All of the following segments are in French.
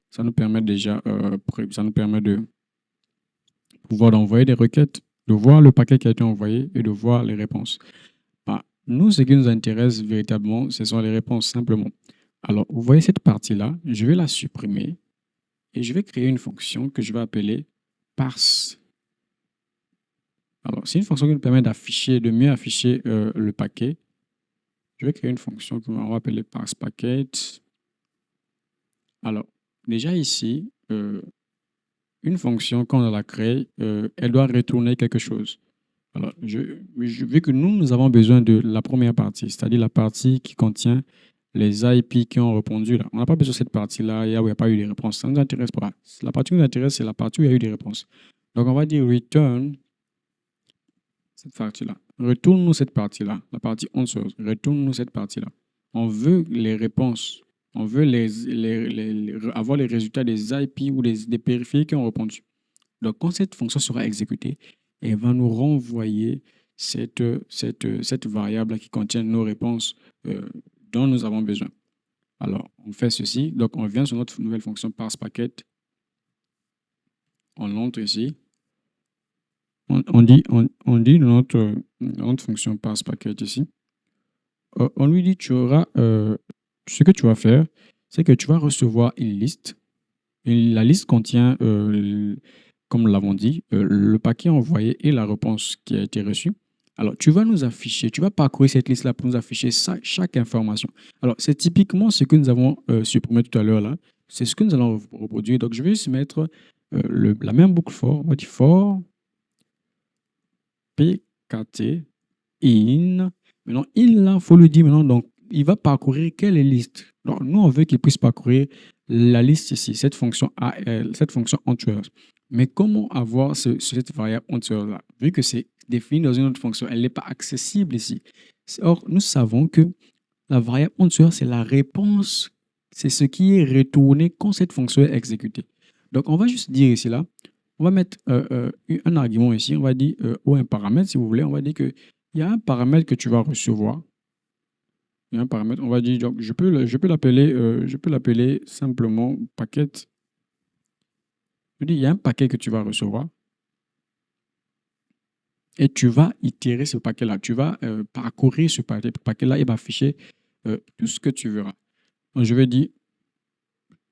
Ça nous permet déjà, ça nous permet de pouvoir envoyer des requêtes, de voir le paquet qui a été envoyé et de voir les réponses. Bah, nous, ce qui nous intéresse véritablement, ce sont les réponses simplement. Alors, vous voyez cette partie-là, je vais la supprimer et je vais créer une fonction que je vais appeler parse. Alors, c'est une fonction qui nous permet d'afficher, de mieux afficher le paquet. Je vais créer une fonction qu'on va appeler parse packet. Alors, déjà ici, une fonction, quand on la crée, elle doit retourner quelque chose. Alors, vu que nous avons besoin de la première partie, c'est-à-dire la partie qui contient les IP qui ont répondu là. On n'a pas besoin de cette partie-là, où il n'y a pas eu de réponse. Ça ne nous intéresse pas. La partie qui nous intéresse, c'est la partie où il y a eu des réponses. Donc, on va dire return cette partie-là. Retourne-nous cette partie-là, la partie answers. Retourne-nous cette partie-là. On veut les réponses. On veut avoir les résultats des IP ou des périphériques qui ont répondu. Donc, quand cette fonction sera exécutée, elle va nous renvoyer cette variable qui contient nos réponses dont nous avons besoin. Alors, on fait ceci. Donc, on vient sur notre nouvelle fonction parsePacket. On l'entre ici. On dit notre fonction parsePacket ici. On lui dit, ce que tu vas faire, c'est que tu vas recevoir une liste. Et la liste contient, comme nous l'avons dit, le paquet envoyé et la réponse qui a été reçue. Alors, tu vas nous afficher, tu vas parcourir cette liste-là pour nous afficher chaque information. Alors, c'est typiquement ce que nous avons supprimé tout à l'heure là. C'est ce que nous allons reproduire. Donc, je vais juste mettre la même boucle for. On va dire for pkt in. Maintenant, in là, il faut lui dire maintenant, donc, il va parcourir quelle liste. Donc, nous, on veut qu'il puisse parcourir la liste ici, cette fonction AL, cette fonction answers. Mais comment avoir cette variable answers là? Vu que c'est défini dans une autre fonction, elle n'est pas accessible ici. Or, nous savons que la variable answers, c'est la réponse, c'est ce qui est retourné quand cette fonction est exécutée. Donc, on va juste dire ici là, on va mettre un argument ici, on va dire, ou un paramètre si vous voulez, on va dire qu'il y a un paramètre que tu vas recevoir. Il y a un paramètre, on va dire, donc je peux l'appeler simplement paquet. Je dis, il y a un paquet que tu vas recevoir et tu vas itérer ce paquet-là. Tu vas parcourir ce paquet-là et va afficher tout ce que tu verras. Donc, je vais dire,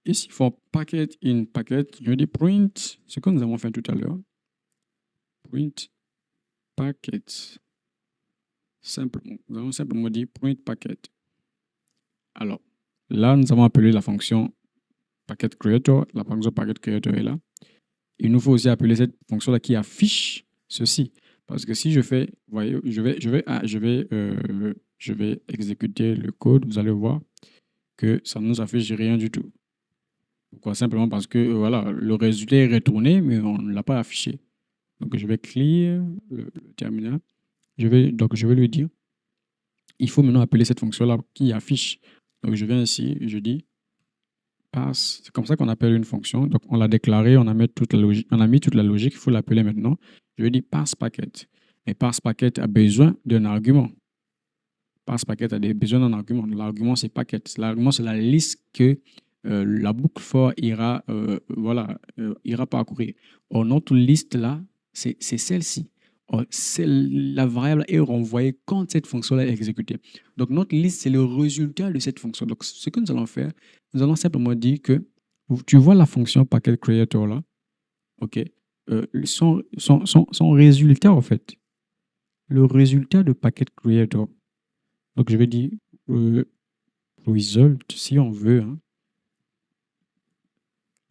ici, for packet in packet, je vais dire print, ce que nous avons fait tout à l'heure. Print packet. Simplement, nous allons simplement dire print packet. Alors, là, nous avons appelé la fonction packet creator. La fonction packet creator est là. Il nous faut aussi appeler cette fonction-là qui affiche ceci. Parce que si je fais, vous voyez, je vais exécuter le code, vous allez voir que ça ne nous affiche rien du tout. Pourquoi? Simplement parce que voilà, le résultat est retourné, mais on ne l'a pas affiché. Donc, je vais clear le terminal. Je vais lui dire, il faut maintenant appeler cette fonction-là qui affiche. Donc, je viens ici, je dis passe. C'est comme ça qu'on appelle une fonction. Donc, on l'a déclaré, on a mis toute la logique, il faut l'appeler maintenant. Je vais dire parsePacket. Et parsePacket a besoin d'un argument. ParsePacket a besoin d'un argument. L'argument, c'est packet. L'argument, c'est la liste que la boucle for ira parcourir. Or, notre liste là, c'est celle-ci. La variable est renvoyée quand cette fonction-là est exécutée. Donc, notre liste, c'est le résultat de cette fonction. Donc, ce que nous allons faire, nous allons simplement dire que tu vois la fonction packet creator là, ok, son résultat, en fait, le résultat de packet creator. Donc, je vais dire result, si on veut, hein.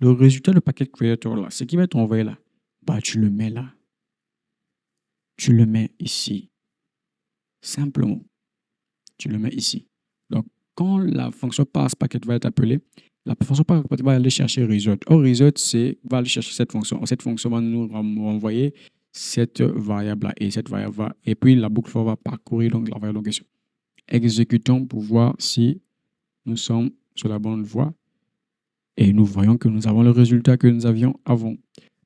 Le résultat de packet creator là, ce qui va être envoyé là, bah, tu le mets là. Tu le mets ici. Simplement. Tu le mets ici. Donc, quand la fonction parsePacket va être appelée, la fonction parsePacket va aller chercher result. Or, result, va aller chercher cette fonction. Or, cette fonction va nous renvoyer cette variable-là. Et cette variable et puis la boucle for va parcourir donc la variable en question. Exécutons pour voir si nous sommes sur la bonne voie. Et nous voyons que nous avons le résultat que nous avions avant.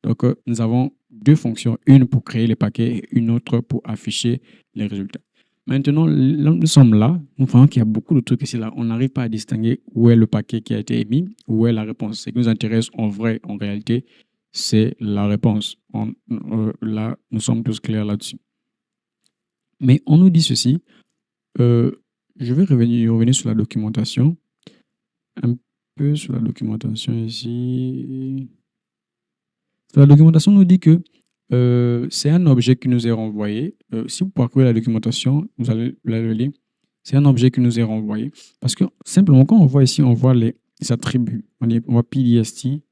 Donc, nous avons deux fonctions, une pour créer les paquets et une autre pour afficher les résultats. Maintenant, là, nous sommes là, nous voyons qu'il y a beaucoup de trucs ici là. On n'arrive pas à distinguer où est le paquet qui a été émis, où est la réponse. Ce qui nous intéresse en vrai, en réalité, c'est la réponse. Là, nous sommes tous clairs là-dessus. Mais on nous dit ceci. euh, je vais revenir sur la documentation. Un peu sur la documentation ici. La documentation nous dit que c'est un objet qui nous est renvoyé. Si vous parcourez la documentation, vous allez le lire. C'est un objet qui nous est renvoyé. Parce que simplement, quand on voit ici, on voit les attributs. On voit PDST,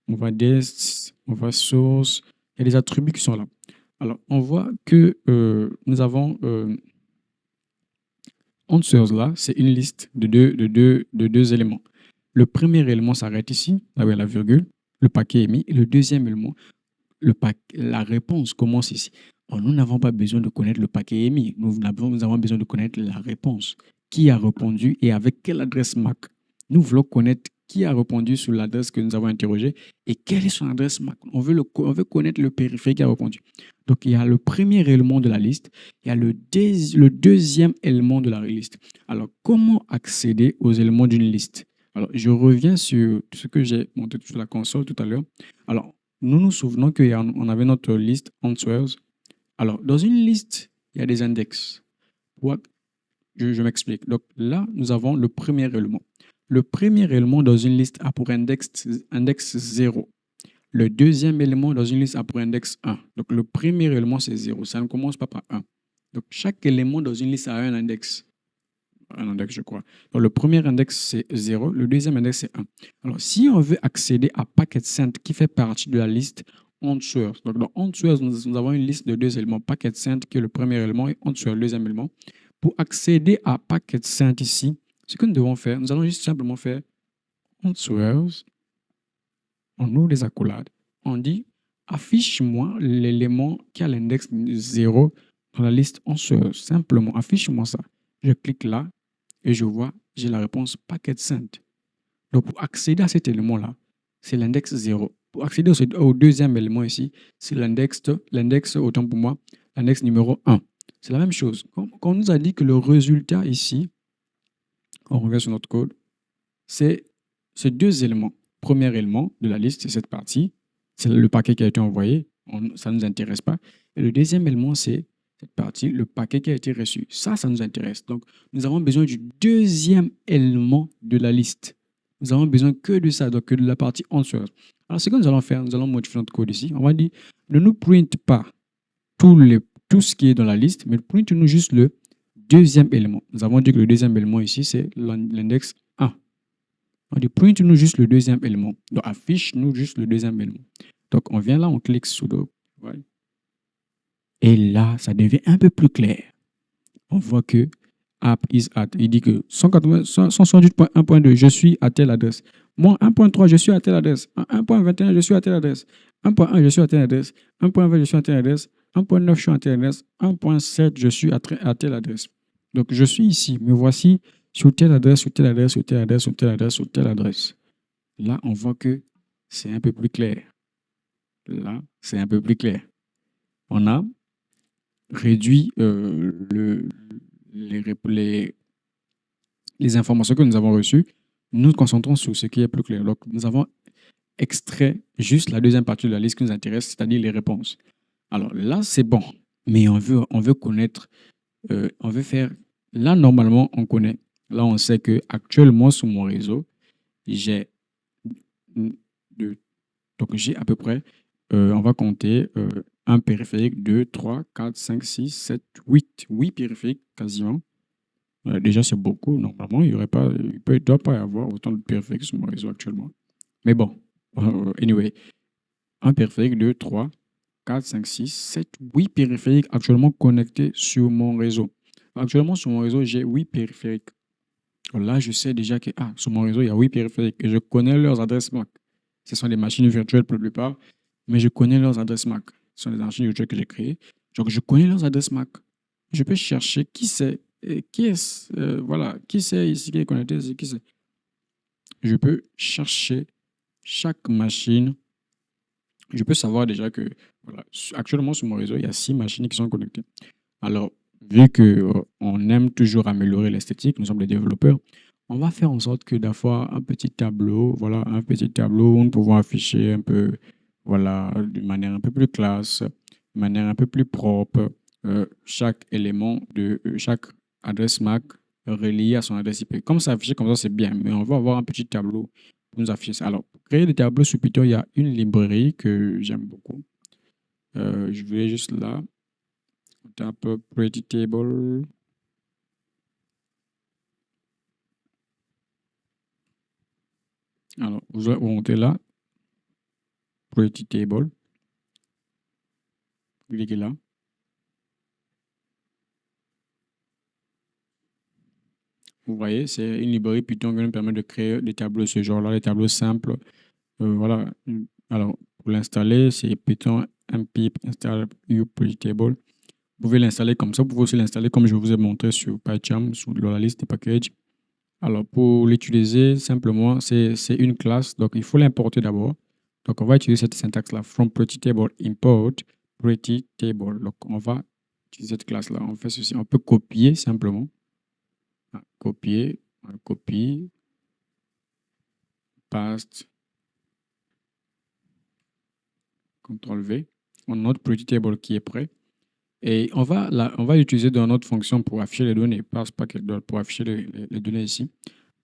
on voit dest, on voit source. Il y a des attributs qui sont là. Alors, on voit que nous avons answers là, c'est une liste de deux éléments. Le premier élément s'arrête ici, là où il y a la virgule, le paquet émis. Et le deuxième élément, la réponse commence ici. Alors, nous n'avons pas besoin de connaître le paquet émis. Nous avons besoin de connaître la réponse. Qui a répondu et avec quelle adresse MAC. Nous voulons connaître qui a répondu sur l'adresse que nous avons interrogée et quelle est son adresse MAC. On veut connaître le périphérique qui a répondu. Donc, il y a le premier élément de la liste, il y a le deuxième élément de la liste. Alors, comment accéder aux éléments d'une liste? Alors, je reviens sur ce que j'ai montré sur la console tout à l'heure. Alors, nous nous souvenons qu'on avait notre liste answers. Alors, dans une liste, il y a des index. Je m'explique. Donc là, nous avons le premier élément. Le premier élément dans une liste a pour index 0. Le deuxième élément dans une liste a pour index 1. Donc le premier élément, c'est 0. Ça ne commence pas par 1. Donc chaque élément dans une liste a un index. Un index, je crois. Donc le premier index, c'est 0. Le deuxième index, c'est 1. Alors, si on veut accéder à PacketSend qui fait partie de la liste answers. Donc dans answers, nous avons une liste de deux éléments. PacketSend qui est le premier élément et answers le deuxième élément. Pour accéder à PacketSend ici, ce que nous devons faire, nous allons juste simplement faire answers. On ouvre les accolades. On dit affiche-moi l'élément qui a l'index 0 dans la liste answers. Simplement, affiche-moi ça. Je clique là et je vois, j'ai la réponse PacketSend. Donc, pour accéder à cet élément-là, c'est l'index 0. Pour accéder au deuxième élément ici, c'est l'index, autant pour moi, l'index numéro 1. C'est la même chose. Quand on nous a dit que le résultat ici, on revient sur notre code, c'est ces deux éléments. Premier élément de la liste, c'est cette partie. C'est le paquet qui a été envoyé. Ça ne nous intéresse pas. Et le deuxième élément, c'est cette partie, le paquet qui a été reçu. Ça nous intéresse. Donc, nous avons besoin du deuxième élément de la liste. Nous avons besoin que de ça, donc que de la partie answers. Alors, ce que nous allons faire, nous allons modifier notre code ici. On va dire, ne nous print pas tout ce qui est dans la liste, mais print-nous juste le deuxième élément. Nous avons dit que le deuxième élément ici, c'est l'index 1. On dit print-nous juste le deuxième élément. Donc, affiche-nous juste le deuxième élément. Donc, on vient là, on clique sudo. Ouais. Et là, ça devient un peu plus clair. On voit que app is at. Il dit que 168.1.2, je suis à telle adresse. Moi, 1.3, je suis à telle adresse. 1.21, je suis à telle adresse. 1.1, je suis à telle adresse. 1.20, je suis à telle adresse. 1.9, je suis à telle adresse. 1.7, je suis à telle adresse. Donc, je suis ici. Me voici sur telle adresse, sur telle adresse, sur telle adresse, sur telle adresse, sur telle adresse. Là, on voit que c'est un peu plus clair. Là, c'est un peu plus clair. On a réduit les informations que nous avons reçues. Nous nous concentrons sur ce qui est plus clair. Donc, nous avons extrait juste la deuxième partie de la liste qui nous intéresse, c'est-à-dire les réponses. Alors là, c'est bon. Mais on veut connaître, on veut faire. Là, normalement, on connaît. Là, on sait que actuellement sur mon réseau, j'ai j'ai à peu près, on va compter un périphérique, 2, 3, 4, 5, 6, 7, 8. 8 périphériques quasiment. Déjà, c'est beaucoup. Normalement, il ne doit pas y avoir autant de périphériques sur mon réseau actuellement. Mais bon, anyway, un périphérique, 2, 3, 4, 5, 6, 7, 8 périphériques actuellement connectés sur mon réseau. Actuellement, sur mon réseau, j'ai 8 périphériques. Là, je sais déjà que sur mon réseau, il y a 8 périphériques et je connais leurs adresses MAC. Ce sont des machines virtuelles pour la plupart, mais je connais leurs adresses MAC. Ce sont des machines virtuelles que j'ai créées. Donc, je connais leurs adresses MAC. Je peux chercher qui c'est, qui est-ce, voilà, qui c'est ici qui est connecté ici, qui c'est. je peux chercher chaque machine. Je peux savoir déjà que voilà, actuellement sur mon réseau, il y a 6 machines qui sont connectées. Alors, vu que on aime toujours améliorer l'esthétique, nous sommes des développeurs, on va faire en sorte que d'avoir un petit tableau, voilà, un petit tableau où nous pouvons afficher un peu, voilà, d'une manière un peu plus classe, de manière un peu plus propre, chaque élément de chaque adresse MAC relié à son adresse IP. Comme ça, affiché comme ça, c'est bien, mais on va avoir un petit tableau pour nous afficher ça. Alors, pour créer des tableaux sur Python, il y a une librairie que j'aime beaucoup. Je vais juste là. On tape Pretty Table. Alors, vous montez là, Pretty Table. Cliquez là. Vous voyez, c'est une librairie Python qui nous permet de créer des tableaux de ce genre-là, des tableaux simples. Voilà. Alors, pour l'installer, c'est Python mpip install you Pretty Table. Vous pouvez l'installer comme ça. Vous pouvez aussi l'installer comme je vous ai montré sur PyCharm, sur la liste des packages. Alors, pour l'utiliser, simplement, c'est une classe. Donc, il faut l'importer d'abord. Donc, on va utiliser cette syntaxe-là. From Pretty Table, import Pretty Table. Donc, on va utiliser cette classe-là. On fait ceci. On peut copier simplement. Copier, on copie, paste, CTRL V. On a notre Pretty Table qui est prêt. Et on va l'utiliser dans notre fonction pour afficher les données. Passe packet pour afficher les données ici.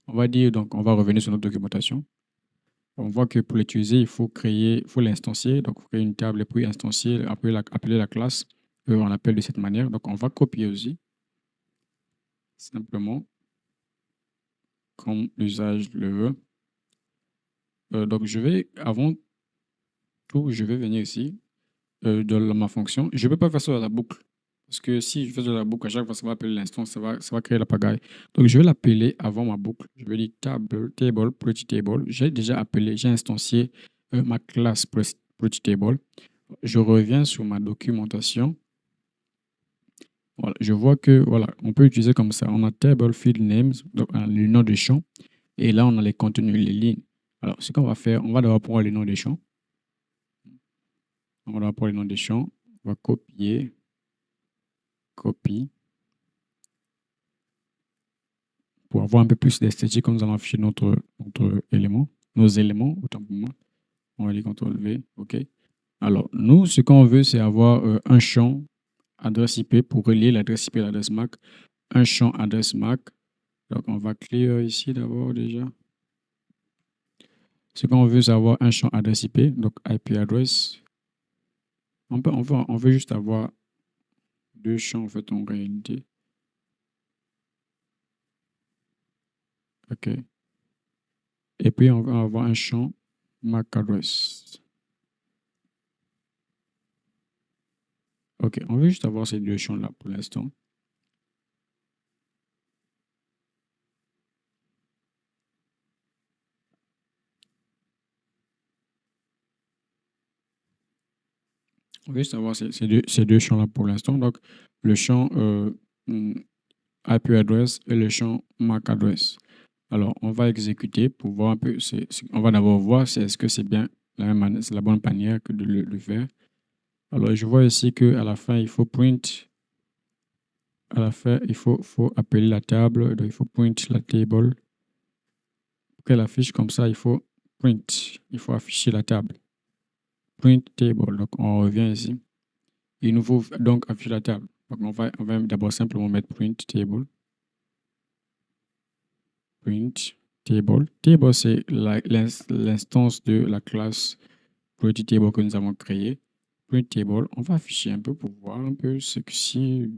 On va dire, donc, on va revenir sur notre documentation. On voit que pour l'utiliser, il faut l'instancier. Donc, il faut créer une table et puis instancier, appeler la classe. On l'appelle de cette manière. Donc, on va copier aussi. Simplement, comme l'usage le veut. Donc, avant tout, je vais venir ici, dans ma fonction. Je ne peux pas faire ça dans la boucle. Parce que si je fais de la boucle, à chaque fois, ça va appeler l'instance, ça va créer la pagaille. Donc, je vais l'appeler avant ma boucle. Je vais dire table, pretty table. J'ai déjà appelé, j'ai instancié ma classe pretty table. Je reviens sur ma documentation. Voilà, je vois que, voilà, on peut utiliser comme ça. On a table field names, donc le nom des champs. Et là, on a les contenus, les lignes. Alors, ce qu'on va faire, on va d'abord prendre les noms des champs. On va d'abord prendre les noms des champs. On va copier. Copie. Pour avoir un peu plus d'esthétique, nous allons afficher notre élément, nos éléments, autant pour moi. On va aller CTRL V, OK. Alors, nous, ce qu'on veut, c'est avoir un champ adresse IP pour relier l'adresse IP à l'adresse MAC. Un champ adresse MAC. Donc, on va clear ici d'abord déjà. Ce qu'on veut, c'est avoir un champ adresse IP, donc IP address. On veut juste avoir deux champs en fait en réalité. OK. Et puis, on va avoir un champ MAC address. OK, on veut juste avoir ces deux champs-là pour l'instant. On veut juste avoir ces deux champs-là pour l'instant. Donc, le champ IP address et le champ MAC address. Alors, on va exécuter pour voir un peu. On va d'abord voir est-ce que c'est bien c'est la bonne manière que de le faire. Alors, je vois ici qu'à la fin, il faut print. À la fin, il faut appeler la table. Donc, il faut print la table. Pour qu'elle affiche comme ça, il faut print. Il faut afficher la table. Print table. Donc, on revient ici. Il nous faut donc afficher la table. Donc, on va d'abord simplement mettre print table. Print table. Table, c'est l'instance de la classe pretty table que nous avons créée. Print table, on va afficher un peu pour voir un peu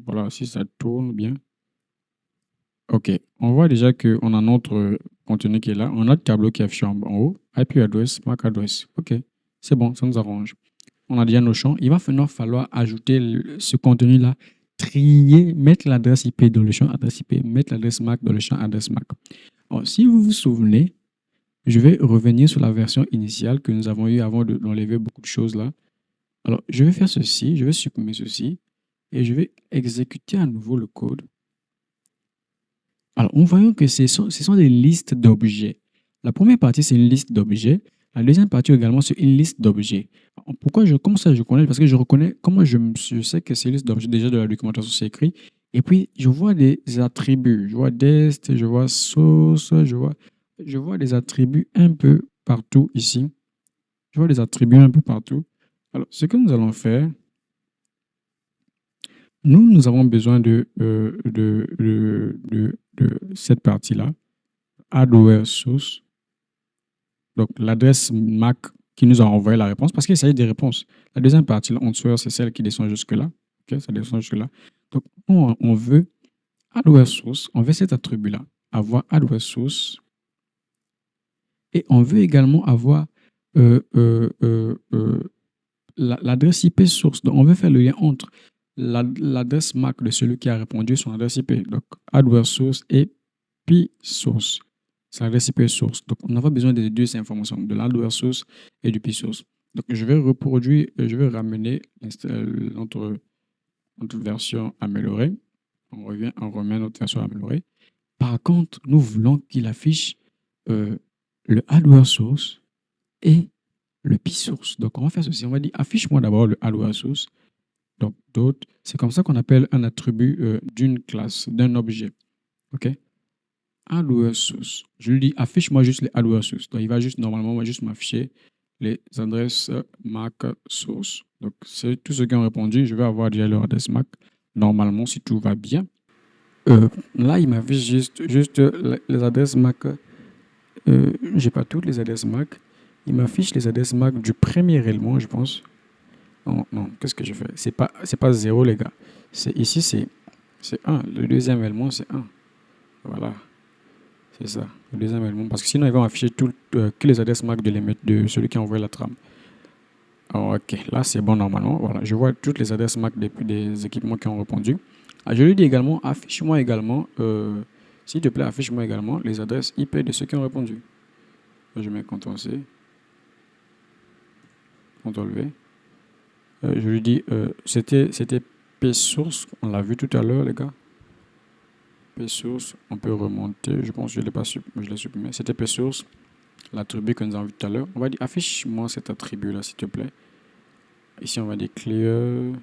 voilà, si ça tourne bien. OK, on voit déjà qu'on a notre contenu qui est là. On a le tableau qui est affiché en haut. IP address, MAC address. OK, c'est bon, ça nous arrange. On a déjà nos champs. Il va maintenant falloir ajouter ce contenu-là, trier, mettre l'adresse IP dans le champ adresse IP, mettre l'adresse MAC dans le champ adresse MAC. Alors, si vous vous souvenez, je vais revenir sur la version initiale que nous avons eue avant d'enlever beaucoup de choses là. Alors, je vais faire ceci, je vais supprimer ceci et je vais exécuter à nouveau le code. Alors, on voit que ce sont des listes d'objets. La première partie, c'est une liste d'objets. La deuxième partie également, c'est une liste d'objets. Comment ça je connais? Parce que je reconnais, je sais que c'est une liste d'objets déjà de la documentation, c'est écrit. Et puis, je vois des attributs. Je vois dest, je vois source, je vois des attributs un peu partout ici. Je vois des attributs un peu partout. Alors, ce que nous allons faire, nous avons besoin de cette partie-là, hardware source. Donc, l'adresse MAC qui nous a envoyé la réponse, parce qu'il s'agit des réponses. La deuxième partie, on c'est celle qui descend jusque-là. Ok, ça descend jusque-là. Donc, on veut hardware source, on veut cet attribut-là, avoir hardware source, et on veut également avoir euh, euh, euh, euh, l'adresse IP source. Donc, on veut faire le lien entre l'adresse MAC de celui qui a répondu son adresse IP. Donc, hardware source et P source. C'est l'adresse IP source. Donc, on aura besoin des deux informations, de l'hardware source et du P source. Donc, je vais reproduire, je vais ramener notre version améliorée. On remet notre version améliorée. Par contre, nous voulons qu'il affiche le hardware source et le P source. Donc, on va faire ceci. On va dire affiche-moi d'abord le hardware source. Donc, d'autres, c'est comme ça qu'on appelle un attribut d'une classe, d'un objet. OK? Hardware source. Je lui dis affiche-moi juste les hardware source. Donc, il va juste normalement juste m'afficher les adresses MAC source. Donc, c'est tous ceux qui ont répondu. Je vais avoir déjà leur adresse MAC. Normalement, si tout va bien. Là, il m'affiche juste les adresses MAC. J'ai pas toutes les adresses MAC. Il m'affiche les adresses MAC du premier élément, je pense. Non, non, qu'est-ce que je fais? C'est pas 0, les gars. Ici, c'est 1. Le deuxième élément, c'est 1. Voilà, c'est ça. Le deuxième élément. Parce que sinon, ils vont afficher que les adresses MAC de celui qui a envoyé la trame. Alors, ok, là, c'est bon normalement. Voilà, je vois toutes les adresses MAC des équipements qui ont répondu. Ah, je lui dis également, affiche-moi également, s'il te plaît, affiche-moi également les adresses IP de ceux qui ont répondu. Je mets CTRL-C, CTRL-V. Je lui dis, c'était P-source, on l'a vu tout à l'heure, les gars. P-source, on peut remonter, je pense que je l'ai supprimé. C'était P-source, l'attribut que nous avons vu tout à l'heure. On va dire, affiche-moi cet attribut-là, s'il te plaît. Ici, on va dire clear.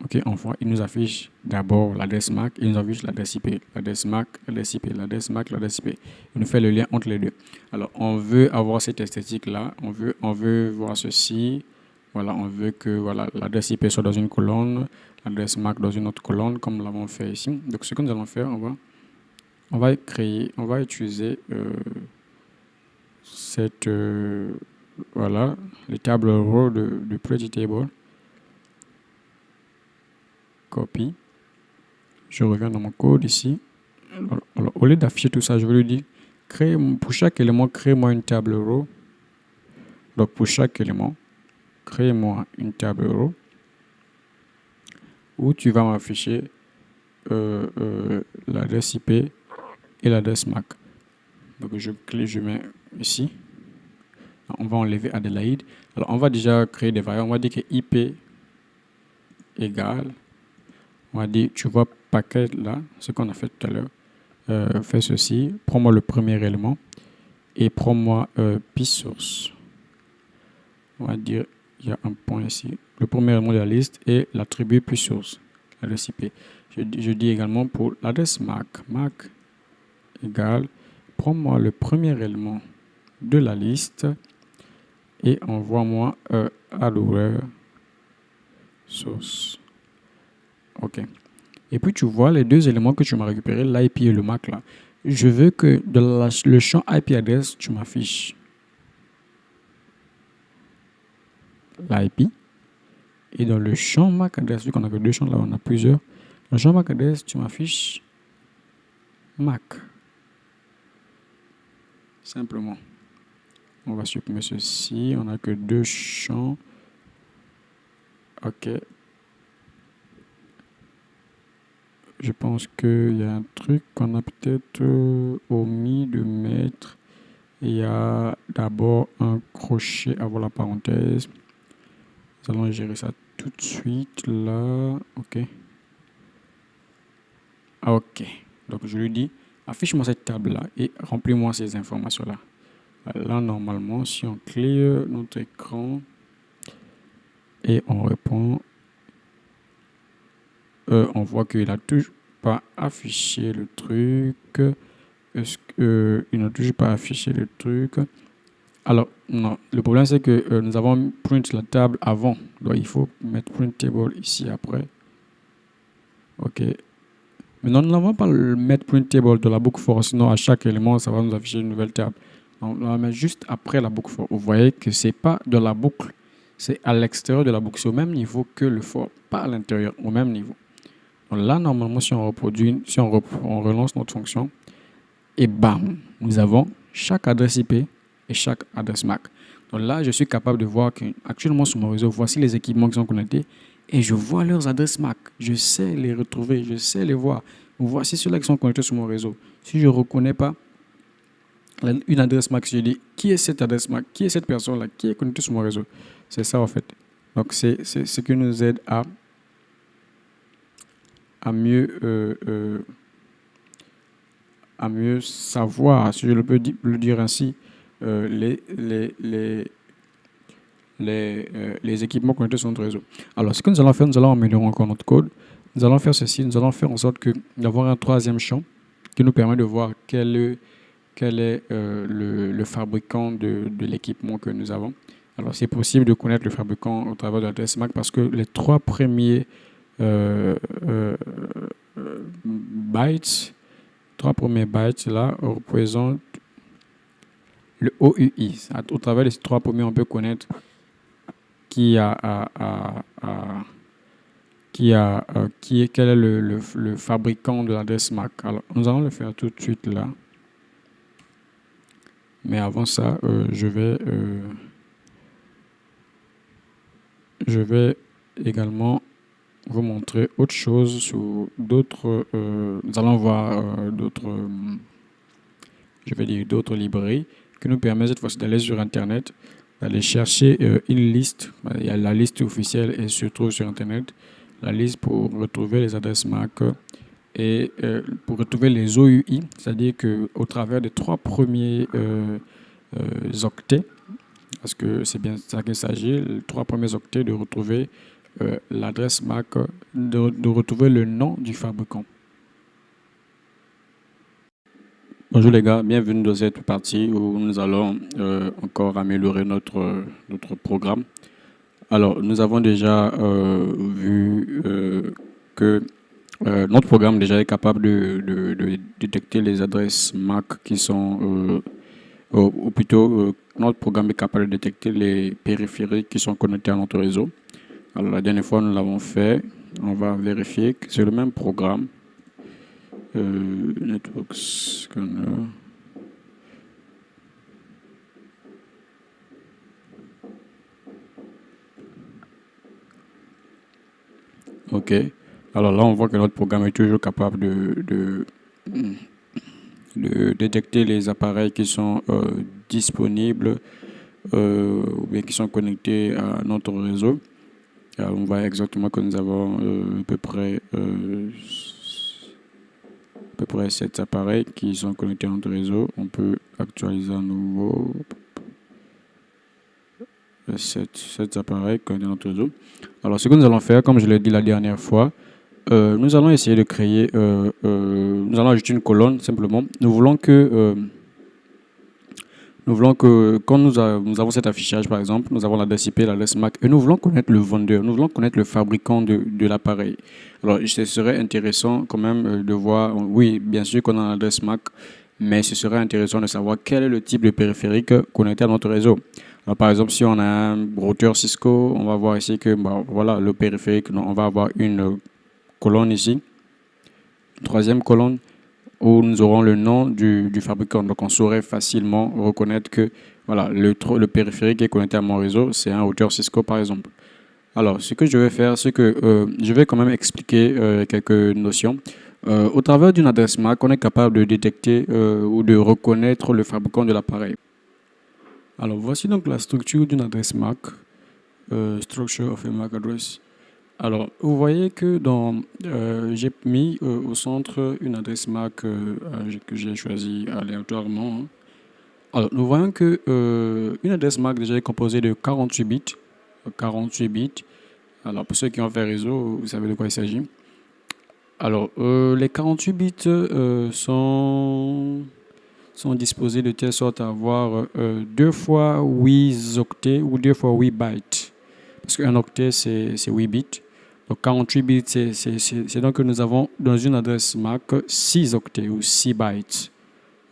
Ok, enfin, il nous affiche d'abord l'adresse MAC, il nous affiche l'adresse IP, l'adresse MAC, l'adresse IP, l'adresse MAC, l'adresse IP. Il nous fait le lien entre les deux. Alors, on veut avoir cette esthétique-là, on veut voir ceci. Voilà, on veut que voilà, l'adresse IP soit dans une colonne, l'adresse MAC dans une autre colonne, comme nous l'avons fait ici. Donc, ce que nous allons faire, on va utiliser voilà, les tables row de Pretty Table. Copy. Je reviens dans mon code ici. Alors, au lieu d'afficher tout ça, je vais lui dire, pour chaque élément, crée-moi une table row. Donc, pour chaque élément, crée-moi une table row où tu vas m'afficher l'adresse IP et l'adresse MAC. Donc, je mets ici. On va enlever Adelaide. Alors, on va déjà créer des variables. On va dire que IP égale. On va dire, tu vois, paquet là, ce qu'on a fait tout à l'heure. Fais ceci. Prends-moi le premier élément et prends-moi P source. On va dire, il y a un point ici. Le premier élément de la liste est l'attribut P source, l'adresse IP. Je dis également pour l'adresse MAC. MAC égale, prends-moi le premier élément de la liste et envoie-moi hardware source. OK. Et puis tu vois les deux éléments que tu m'as récupérés, l'IP et le MAC là. Je veux que dans le champ IP address, tu m'affiches l'IP. Et dans le champ MAC adresse, vu qu'on a que deux champs là, on a plusieurs. Dans le champ MAC adresse, tu m'affiches MAC. Simplement. On va supprimer ceci. On n'a que deux champs. OK. Je pense qu'il y a un truc qu'on a peut-être omis de mettre. Il y a d'abord un crochet avant la parenthèse. Nous allons gérer ça tout de suite là. OK. Ah, ok. Donc, je lui dis, affiche-moi cette table-là et remplis-moi ces informations-là. Là, normalement, si on clear notre écran et on répond, on voit qu'il n'a toujours pas affiché le truc. Est-ce qu'il n'a toujours pas affiché le truc? Alors, non. Le problème, c'est que nous avons print la table avant. Donc, il faut mettre print table ici après. OK. Maintenant, nous n'avons pas le mettre print table de la boucle for, sinon à chaque élément, ça va nous afficher une nouvelle table. Donc, on va mettre juste après la boucle for. Vous voyez que c'est pas de la boucle, c'est à l'extérieur de la boucle. C'est au même niveau que le for, pas à l'intérieur, au même niveau. Donc là, normalement, si on reproduit, si on relance notre fonction, et bam, nous avons chaque adresse IP et chaque adresse MAC. Donc là, je suis capable de voir qu'actuellement sur mon réseau, voici les équipements qui sont connectés et je vois leurs adresses MAC. Je sais les retrouver, je sais les voir. Voici ceux-là qui sont connectés sur mon réseau. Si je ne reconnais pas une adresse MAC, je dis qui est cette adresse MAC, qui est cette personne-là, qui est connectée sur mon réseau. C'est ça en fait. Donc c'est ce qui nous aide à mieux savoir, si je le peux le dire ainsi, les équipements connectés sur notre réseau. Alors, ce que nous allons faire, nous allons améliorer encore notre code. Nous allons faire ceci, nous allons faire en sorte d'avoir un troisième champ qui nous permet de voir quel est le fabricant de l'équipement que nous avons. Alors, c'est possible de connaître le fabricant au travers de l'adresse MAC parce que les trois premiers bytes là représentent le OUI. Au travers de ces trois premiers, on peut connaître quel est le fabricant de l'adresse MAC. Alors, nous allons le faire tout de suite là. Mais avant ça, je vais également vous montrer autre chose sur d'autres. Nous allons voir d'autres librairies qui nous permettent cette fois-ci d'aller sur Internet, d'aller chercher une liste. Il y a la liste officielle et se trouve sur Internet. La liste pour retrouver les adresses MAC et pour retrouver les OUI, c'est-à-dire qu'au travers des trois premiers octets, parce que c'est bien ça qu'il s'agit, les trois premiers octets, de retrouver l'adresse MAC, de retrouver le nom du fabricant. Bonjour les gars, bienvenue dans cette partie où nous allons encore améliorer notre programme. Alors, nous avons déjà vu que notre programme déjà est capable de détecter les adresses MAC qui sont, ou plutôt, notre programme est capable de détecter les périphériques qui sont connectés à notre réseau. Alors, la dernière fois, nous l'avons fait. On va vérifier que c'est le même programme. Network Scanner. OK. Alors là, on voit que notre programme est toujours capable de détecter les appareils qui sont disponibles ou bien qui sont connectés à notre réseau. On voit exactement que nous avons à peu près 7 appareils qui sont connectés à notre réseau. On peut actualiser à nouveau 7 appareils connectés à notre réseau. Alors, ce que nous allons faire, comme je l'ai dit la dernière fois, nous allons essayer de créer, nous allons ajouter une colonne simplement. Nous voulons que quand nous avons cet affichage, par exemple, nous avons l'adresse IP, l'adresse MAC, et nous voulons connaître le vendeur, nous voulons connaître le fabricant de l'appareil. Alors, ce serait intéressant quand même de voir, oui, bien sûr qu'on a l'adresse MAC, mais ce serait intéressant de savoir quel est le type de périphérique connecté à notre réseau. Alors, par exemple, si on a un routeur Cisco, on va voir ici que voilà le périphérique, on va avoir une colonne ici, une troisième colonne, où nous aurons le nom du fabricant. Donc, on saurait facilement reconnaître que voilà, le périphérique est connecté à mon réseau, c'est un routeur Cisco par exemple. Alors, ce que je vais faire, c'est que je vais quand même expliquer quelques notions. Au travers d'une adresse MAC, on est capable de détecter ou de reconnaître le fabricant de l'appareil. Alors, voici donc la structure d'une adresse MAC, Structure of a MAC Address. Alors, vous voyez que j'ai mis au centre une adresse MAC que j'ai choisie aléatoirement, hein. Alors, nous voyons que une adresse MAC déjà est composée de 48 bits. 48 bits. Alors, pour ceux qui ont fait réseau, vous savez de quoi il s'agit. Alors, les 48 bits sont disposés de telle sorte à avoir 2 fois 8 octets ou 2 fois 8 bytes. Parce qu'un octet, c'est 8 bits. Donc 48 bits, c'est donc que nous avons dans une adresse MAC 6 octets ou 6 bytes.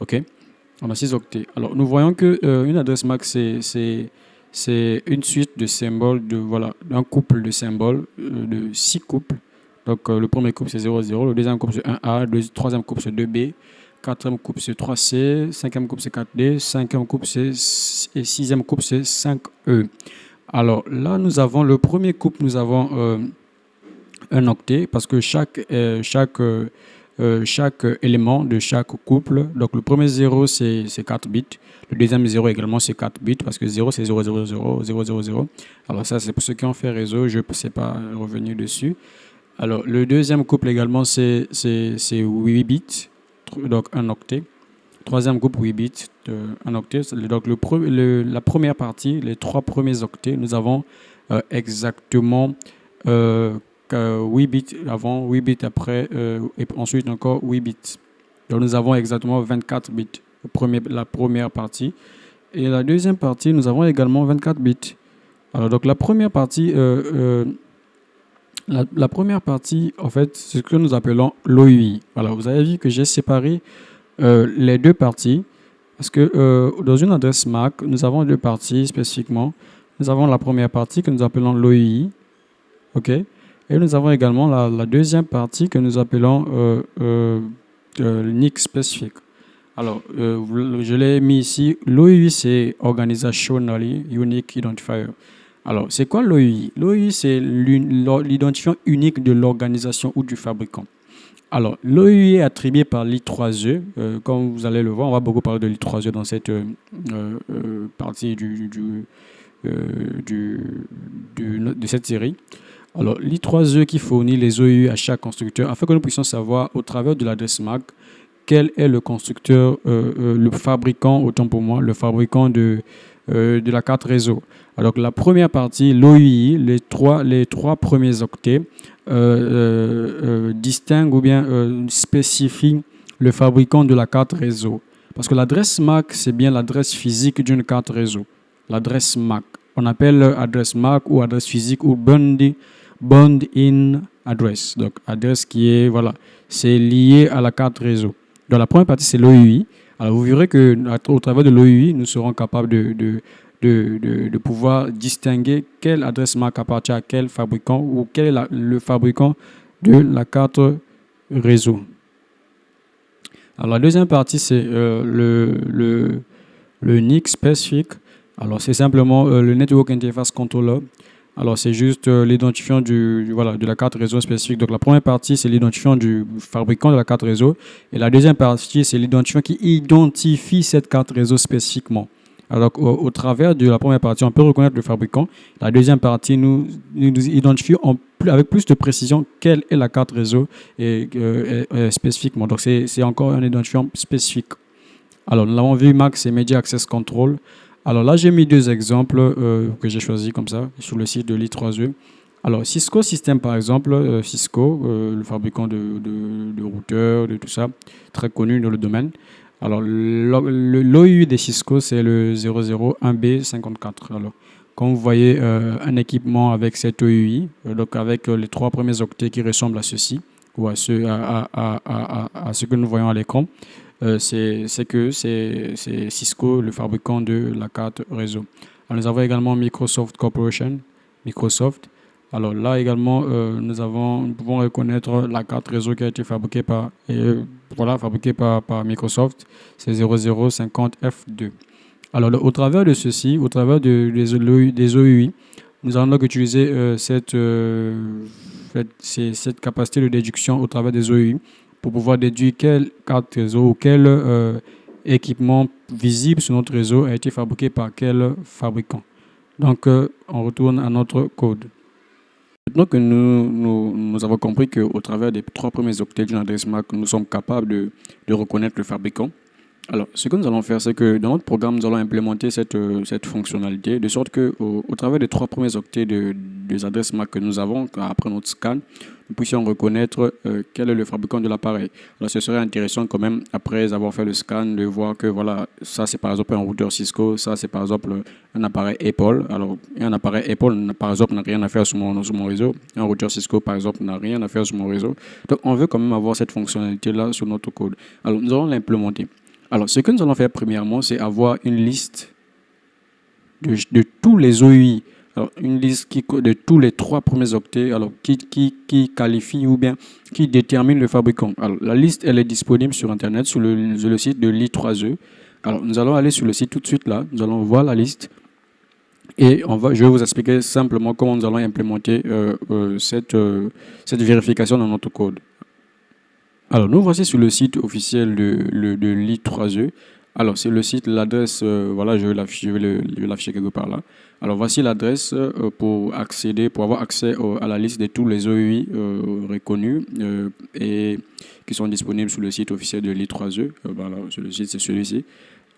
OK? On a 6 octets. Alors, nous voyons que une adresse MAC, c'est une suite de symboles, voilà, un couple de symboles, de 6 couples. Donc, le premier couple, c'est 0, 0. Le deuxième couple, c'est 1A. Le troisième couple, c'est 2B. Quatrième couple, c'est 3C. Cinquième couple, c'est 4D. Cinquième couple, et sixième couple, c'est 5E. Alors, là, nous avons le premier couple, nous avons un octet parce que chaque élément de chaque couple, donc le premier 0 c'est 4 bits, le deuxième 0 également c'est 4 bits parce que 0 c'est 0, 0, 0, 0, 0, 0. Alors ça c'est pour ceux qui ont fait réseau, je ne sais pas revenir dessus. Alors le deuxième couple également c'est 8 bits, donc un octet. Troisième couple 8 bits, un octet. Donc la première partie, les 3 premiers octets, nous avons exactement 8 bits avant, 8 bits après, et ensuite encore 8 bits. Donc nous avons exactement 24 bits, la première partie. Et la deuxième partie, nous avons également 24 bits. Alors donc la première partie, la première partie, en fait, c'est ce que nous appelons l'OUI. Alors vous avez vu que j'ai séparé les deux parties parce que dans une adresse MAC, nous avons deux parties spécifiquement. Nous avons la première partie que nous appelons l'OUI, ok, et nous avons également la deuxième partie que nous appelons NIC spécifique. Alors, je l'ai mis ici. L'OUI, c'est Organizationally Unique Identifier. Alors, c'est quoi l'OUI? L'OUI, c'est l'identifiant unique de l'organisation ou du fabricant. Alors, l'OUI est attribué par l'I3E. Comme vous allez le voir, on va beaucoup parler de l'I3E dans cette partie de cette série. Alors, l'I3E qui fournit les OUI à chaque constructeur afin que nous puissions savoir au travers de l'adresse MAC quel est le constructeur, le fabricant, autant pour moi, le fabricant de la carte réseau. Alors, la première partie, l'OUI, les trois premiers octets, distingue ou bien spécifie le fabricant de la carte réseau. Parce que l'adresse MAC, c'est bien l'adresse physique d'une carte réseau. L'adresse MAC. On appelle adresse MAC ou adresse physique ou bound-in address. Donc, adresse qui est, voilà, c'est lié à la carte réseau. Dans la première partie, c'est l'OUI. Alors, vous verrez qu'au travers de l'OUI, nous serons capables de pouvoir distinguer quelle adresse MAC appartient à quel fabricant ou quel est le fabricant de la carte réseau. Alors, la deuxième partie, c'est le NIC spécifique. Alors, c'est simplement le Network Interface Controller. Alors, c'est juste l'identifiant de la carte réseau spécifique. Donc, la première partie, c'est l'identifiant du fabricant de la carte réseau. Et la deuxième partie, c'est l'identifiant qui identifie cette carte réseau spécifiquement. Alors, au travers de la première partie, on peut reconnaître le fabricant. La deuxième partie, nous identifions avec plus de précision quelle est la carte réseau spécifiquement. Donc, c'est encore un identifiant spécifique. Alors, nous l'avons vu, MAC, c'est Media Access Control. Alors là, j'ai mis deux exemples que j'ai choisis comme ça sur le site de l'I3E. Alors, Cisco System, par exemple, Cisco, le fabricant de routeurs, de tout ça, très connu dans le domaine. Alors, l'OUI de Cisco, c'est le 001B54. Alors, comme vous voyez, un équipement avec cette OUI, donc avec les trois premiers octets qui ressemblent à ceci, ou à ce que nous voyons à l'écran. C'est Cisco, le fabricant de la carte réseau. Alors, nous avons également Microsoft Corporation, Microsoft. Alors là également, nous pouvons reconnaître la carte réseau qui a été fabriquée par Microsoft, c'est 0050F2. Alors au travers de ceci, au travers des OUI, nous allons donc utiliser cette capacité de déduction au travers des OUI pour pouvoir déduire quelle carte réseau ou quel équipement visible sur notre réseau a été fabriqué par quel fabricant. Donc, on retourne à notre code. Maintenant que nous avons compris qu'au travers des trois premiers octets d'une adresse MAC, nous sommes capables de reconnaître le fabricant. Alors, ce que nous allons faire, c'est que dans notre programme, nous allons implémenter cette fonctionnalité de sorte qu'au travers des trois premiers octets des adresses MAC que nous avons, après notre scan, nous puissions reconnaître quel est le fabricant de l'appareil. Alors, ce serait intéressant quand même, après avoir fait le scan, de voir que voilà, ça c'est par exemple un routeur Cisco, ça c'est par exemple un appareil Apple. Alors, un appareil Apple, par exemple, n'a rien à faire sur mon réseau. Un routeur Cisco, par exemple, n'a rien à faire sur mon réseau. Donc, on veut quand même avoir cette fonctionnalité-là sur notre code. Alors, nous allons l'implémenter. Alors, ce que nous allons faire premièrement, c'est avoir une liste de tous les OUI. Alors, une liste de tous les trois premiers octets, alors qui qualifie ou bien qui détermine le fabricant. Alors, la liste, elle est disponible sur Internet, sur le site de l'I3E. Alors, nous allons aller sur le site tout de suite là. Nous allons voir la liste. Et je vais vous expliquer simplement comment nous allons implémenter cette vérification dans notre code. Alors, nous voici sur le site officiel de l'I3E. Alors, c'est le site, l'adresse, voilà, je vais l'afficher quelque part là. Alors, voici l'adresse pour avoir accès à la liste de tous les OUI reconnus et qui sont disponibles sur le site officiel de l'I3E. Voilà, sur le site, c'est celui-ci.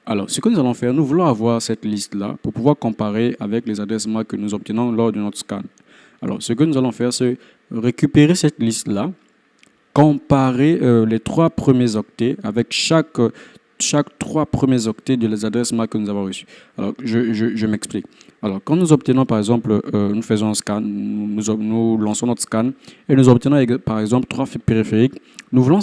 Alors, ce que nous allons faire, nous voulons avoir cette liste-là pour pouvoir comparer avec les adresses MAC que nous obtenons lors de notre scan. Alors, ce que nous allons faire, c'est récupérer cette liste-là, comparer les trois premiers octets avec chaque trois premiers octets de les adresses MAC que nous avons reçues. Alors, je m'explique. Alors, quand nous obtenons, par exemple, nous faisons un scan, nous lançons notre scan et nous obtenons, par exemple, trois périphériques, nous voulons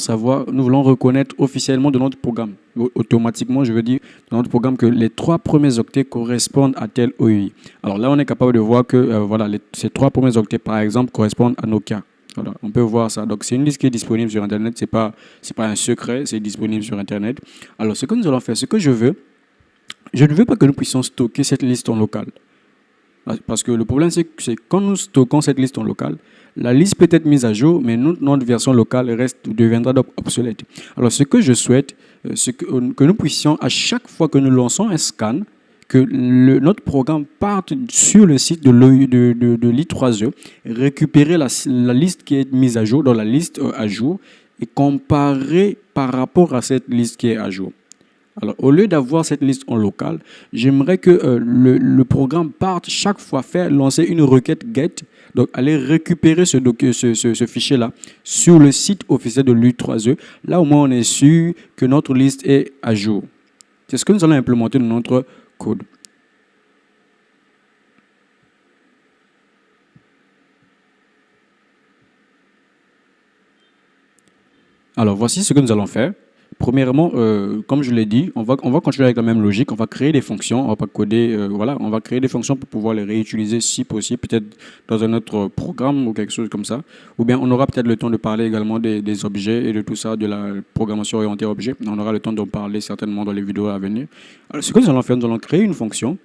reconnaître officiellement de notre programme, automatiquement, je veux dire, dans notre programme, que les trois premiers octets correspondent à tel OUI. Alors là, on est capable de voir que voilà, ces trois premiers octets, par exemple, correspondent à Nokia. Voilà, on peut voir ça. Donc, c'est une liste qui est disponible sur Internet. Ce n'est pas un secret, c'est disponible sur Internet. Alors, ce que nous allons faire, ce que je ne veux pas que nous puissions stocker cette liste en local. Parce que le problème, c'est que quand nous stockons cette liste en local, la liste peut être mise à jour, mais notre version locale deviendra donc obsolète. Alors, ce que je souhaite, c'est que nous puissions, à chaque fois que nous lançons un scan, que notre programme parte sur le site de l'I3E, récupérer la liste qui est mise à jour, dans la liste à jour, et comparer par rapport à cette liste qui est à jour. Alors, au lieu d'avoir cette liste en local, j'aimerais que le programme parte chaque fois lancer une requête GET, donc aller récupérer ce fichier-là sur le site officiel de l'I3E. Là, au moins, on est sûr que notre liste est à jour. C'est ce que nous allons implémenter dans notre code. Alors, voici ce que nous allons faire. Premièrement, comme je l'ai dit, on va continuer avec la même logique. On va créer des fonctions. On va pas coder. Voilà, on va créer des fonctions pour pouvoir les réutiliser si possible, peut-être dans un autre programme ou quelque chose comme ça. Ou bien, on aura peut-être le temps de parler également des objets et de tout ça, de la programmation orientée objet. On aura le temps d'en parler certainement dans les vidéos à venir. Alors, ce que nous allons faire, nous allons créer une fonction.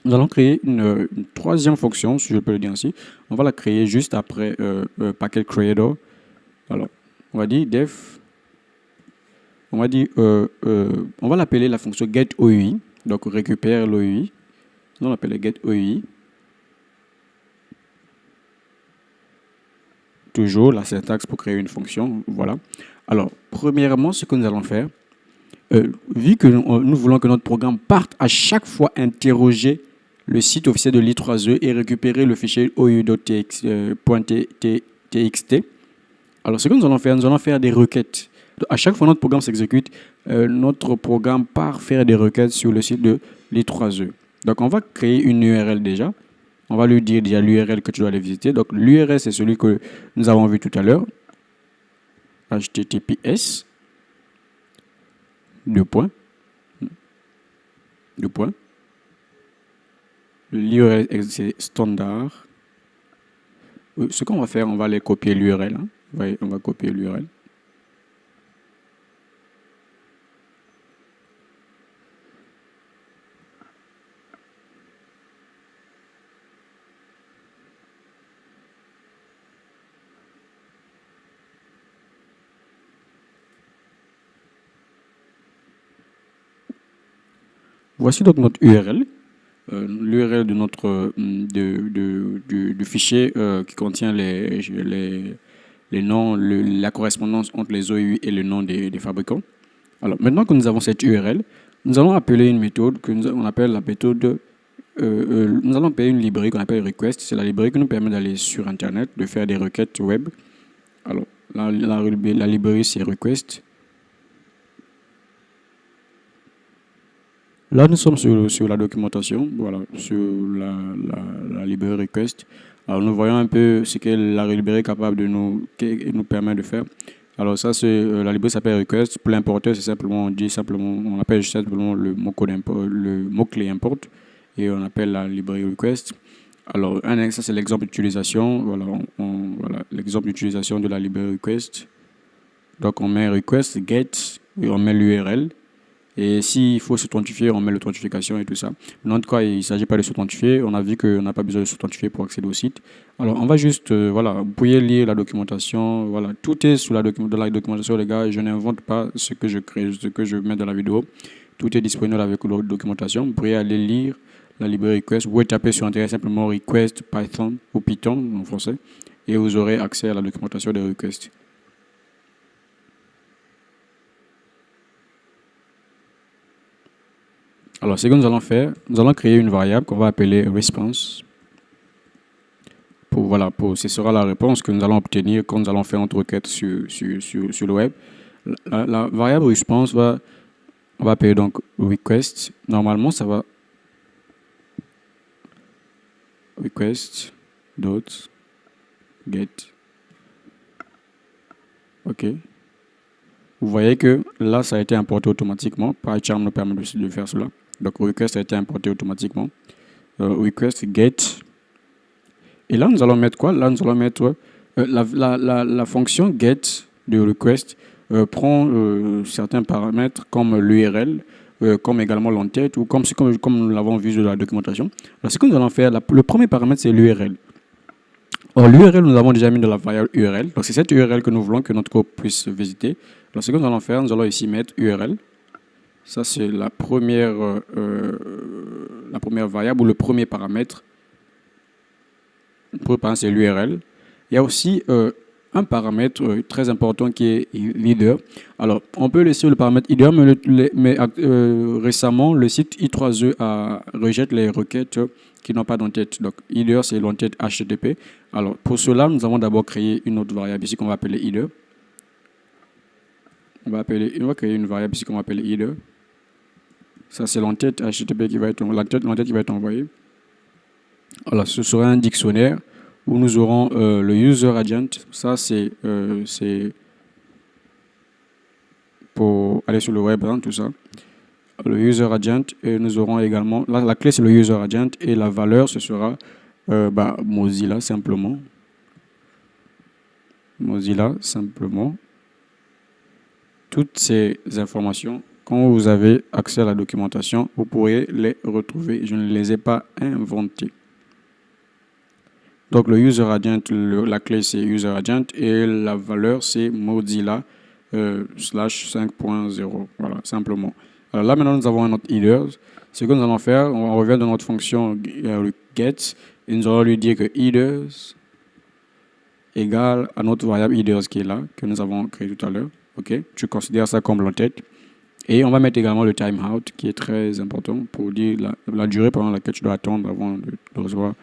Nous allons créer une troisième fonction, si je peux le dire ainsi. On va la créer juste après packet creator. Alors, on va dire def. On va l'appeler la fonction getOUI. Donc, on récupère l'OUI. On l'appelle getOUI. Toujours la syntaxe pour créer une fonction. Voilà. Alors, premièrement, ce que nous allons faire, vu que nous voulons que notre programme parte à chaque fois interroger le site officiel de l'I3E et récupérer le fichier OUI.txt. Alors, ce que nous allons faire des requêtes. À chaque fois que notre programme s'exécute, notre programme part faire des requêtes sur le site de l'I3E. Donc, on va créer une URL déjà. On va lui dire déjà l'URL que tu dois aller visiter. Donc, l'URL, c'est celui que nous avons vu tout à l'heure. HTTPS. Deux points. L'URL, c'est standard. Ce qu'on va faire, on va aller copier l'URL. On va copier l'URL. Voici donc notre URL. l'URL de notre du fichier qui contient les noms, la correspondance entre les OUI et le nom des fabricants. Alors, maintenant que nous avons cette URL, nous allons appeler une méthode qu'on appelle la méthode. Nous allons appeler une librairie qu'on appelle request. C'est la librairie qui nous permet d'aller sur Internet, de faire des requêtes web. Alors, la librairie, c'est request. Là, nous sommes sur la documentation, voilà, sur la librairie request. Alors, nous voyons un peu ce que la librairie est capable de nous permet de faire. Alors, ça, c'est la librairie s'appelle request. Pour l'importer, c'est simplement, on appelle simplement le mot-clé import et on appelle la librairie request. Alors, ça, c'est l'exemple d'utilisation. Voilà, voilà l'exemple d'utilisation de la librairie request. Donc, on met request, get, et on met l'URL. Et s'il faut s'authentifier, on met l'authentification et tout ça. Mais en tout cas, il ne s'agit pas de s'authentifier. On a vu qu'on n'a pas besoin de s'authentifier pour accéder au site. Alors, on va juste, voilà, vous pouvez lire la documentation. Voilà, tout est dans la documentation, les gars. Je n'invente pas ce que je crée, ce que je mets dans la vidéo. Tout est disponible avec la documentation. Vous pourrez aller lire la librairie request. Vous pouvez taper sur Internet simplement request Python ou Python en français. Et vous aurez accès à la documentation des requests. Alors, ce que nous allons faire, nous allons créer une variable qu'on va appeler response. Ce sera la réponse que nous allons obtenir quand nous allons faire notre requête sur le web. La variable response on va appeler donc request. Normalement, ça va request dot get. OK. Vous voyez que là, ça a été importé automatiquement. PyCharm nous permet de faire cela. Donc, request a été importé automatiquement. Request get. Et là, nous allons mettre quoi? Là, nous allons mettre la fonction get de request prend certains paramètres comme l'URL, comme également l'entête ou comme nous l'avons vu dans la documentation. Alors, ce que nous allons faire, le premier paramètre, c'est l'URL. Or, l'URL, nous l'avons déjà mis dans la variable URL. Donc, c'est cette URL que nous voulons que notre code puisse visiter. Alors, ce que nous allons faire, nous allons ici mettre URL. Ça, c'est la première variable ou le premier paramètre. Le premier paramètre, c'est l'URL. Il y a aussi un paramètre très important qui est leader. Alors, on peut laisser le paramètre leader, mais récemment, le site i3e rejette les requêtes qui n'ont pas d'entête. Donc, header, c'est l'entête HTTP. Alors, pour cela, nous avons d'abord créé une autre variable ici qu'on va appeler header. On va créer une variable ici qu'on va appeler header. Ça, c'est l'entête HTTP qui va être envoyée. Alors, ce sera un dictionnaire où nous aurons le user agent. Ça, c'est pour aller sur le web, hein, tout ça. Le user agent, et nous aurons également, la clé c'est le user agent et la valeur ce sera Mozilla simplement. Mozilla simplement. Toutes ces informations, quand vous avez accès à la documentation, vous pourrez les retrouver. Je ne les ai pas inventées. Donc le user agent, la clé c'est user agent et la valeur c'est Mozilla /5.0. Voilà, simplement. Alors là maintenant nous avons un autre header. Ce que nous allons faire, on revient dans notre fonction get et nous allons lui dire que headers égale à notre variable headers qui est là, que nous avons créé tout à l'heure. Ok, tu considères ça comme l'entête. Et on va mettre également le timeout qui est très important pour dire la durée pendant laquelle tu dois attendre avant de recevoir.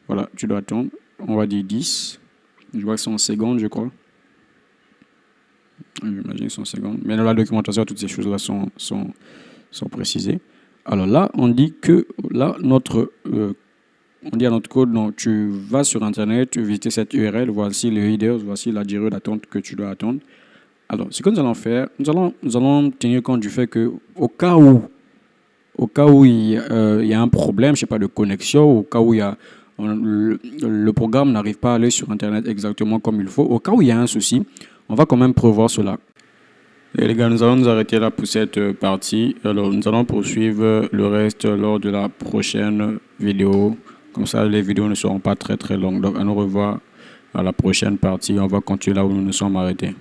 Voilà, tu dois attendre. On va dire 10. Je vois que c'est en secondes, je crois. J'imagine que c'est en secondes. Mais dans la documentation, toutes ces choses-là sont précisées. Alors là, on dit que là, on dit à notre code, non, tu vas sur Internet, tu visites cette URL, voici les headers, voici la durée d'attente que tu dois attendre. Alors, ce que nous allons faire, nous allons tenir compte du fait que au cas où il y a un problème, je sais pas, de connexion, au cas où le programme n'arrive pas à aller sur Internet exactement comme il faut, au cas où il y a un souci, on va quand même prévoir cela. Et les gars, nous allons nous arrêter là pour cette partie. Alors, nous allons poursuivre le reste lors de la prochaine vidéo. Comme ça, les vidéos ne seront pas très très longues. Donc, à nous revoir à la prochaine partie. On va continuer là où nous nous sommes arrêtés.